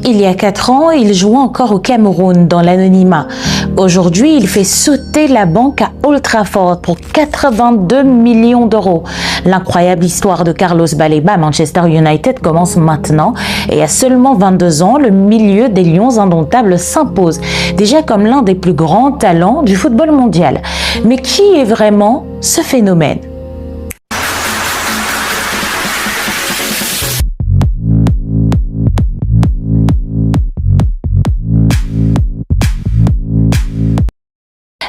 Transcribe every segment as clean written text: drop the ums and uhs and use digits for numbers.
Il y a 4 ans, il jouait encore au Cameroun dans l'anonymat. Aujourd'hui, il fait sauter la banque à Old Trafford pour 82 millions d'euros. L'incroyable histoire de Carlos Baleba à Manchester United commence maintenant et à seulement 22 ans, le milieu des Lions indomptables s'impose déjà comme l'un des plus grands talents du football mondial. Mais qui est vraiment ce phénomène ?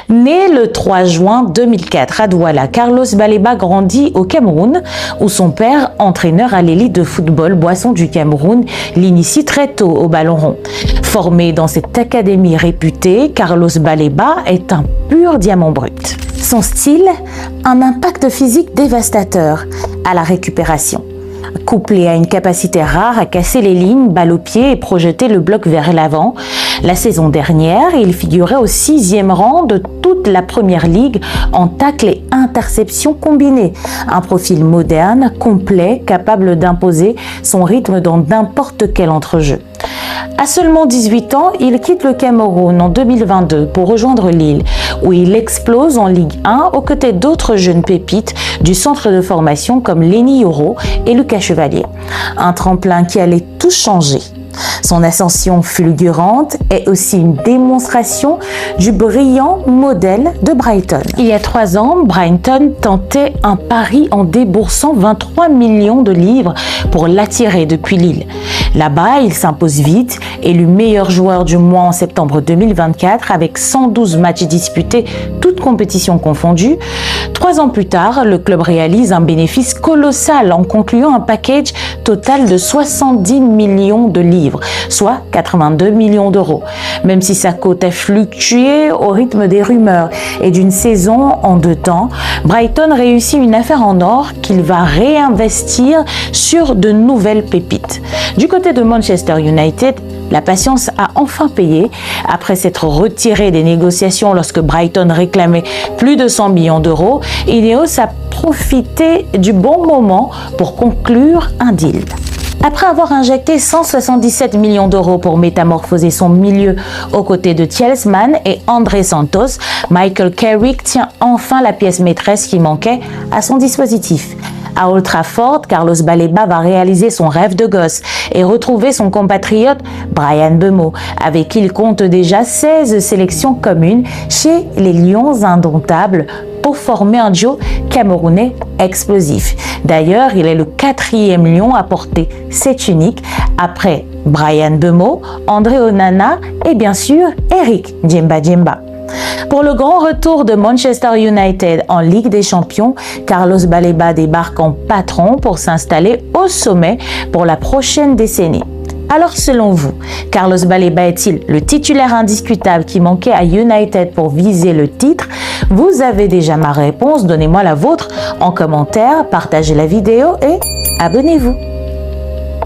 Né le 3 juin 2004 à Douala, Carlos Baleba grandit au Cameroun où son père, entraîneur à l'élite de football Boisson du Cameroun, l'initie très tôt au ballon rond. Formé dans cette académie réputée, Carlos Baleba est un pur diamant brut. Son style, un impact physique dévastateur à la récupération. Couplé à une capacité rare à casser les lignes, balle au pied et projeter le bloc vers l'avant. La saison dernière, il figurait au 6e rang de toute la première ligue en tacles et interceptions combinées. Un profil moderne, complet, capable d'imposer son rythme dans n'importe quel entrejeu. À seulement 18 ans, il quitte le Cameroun en 2022 pour rejoindre Lille, où il explose en Ligue 1 aux côtés d'autres jeunes pépites du centre de formation comme Lenny Yoro et Lucas Chevalier. Un tremplin qui allait tout changer. Son ascension fulgurante est aussi une démonstration du brillant modèle de Brighton. Il y a 3 ans, Brighton tentait un pari en déboursant 23 millions de livres pour l'attirer depuis Lille. Là-bas, il s'impose vite, élu meilleur joueur du mois en septembre 2024 avec 112 matchs disputés, toutes compétitions confondues. 3 ans plus tard, le club réalise un bénéfice colossal en concluant un package total de 70 millions de livres, soit 82 millions d'euros. Même si sa cote a fluctué au rythme des rumeurs et d'une saison en 2 temps, Brighton réussit une affaire en or qu'il va réinvestir sur de nouvelles pépites. Du côté de Manchester United, la patience a enfin payé. Après s'être retiré des négociations lorsque Brighton réclamait plus de 100 millions d'euros, Ineos a profité du bon moment pour conclure un deal. Après avoir injecté 177 millions d'euros pour métamorphoser son milieu aux côtés de Tielemans et André Santos, Michael Carrick tient enfin la pièce maîtresse qui manquait à son dispositif. À Old Trafford, Carlos Baleba va réaliser son rêve de gosse et retrouver son compatriote Bryan Mbeumo, avec qui il compte déjà 16 sélections communes chez les Lions indomptables pour former un duo camerounais explosif. D'ailleurs, il est le 4e Lion à porter cette unique après Bryan Mbeumo, André Onana et bien sûr Eric Djemba. Pour le grand retour de Manchester United en Ligue des Champions, Carlos Baleba débarque en patron pour s'installer au sommet pour la prochaine décennie. Alors selon vous, Carlos Baleba est-il le titulaire indiscutable qui manquait à United pour viser le titre? Vous avez déjà ma réponse, donnez-moi la vôtre en commentaire, partagez la vidéo et abonnez-vous.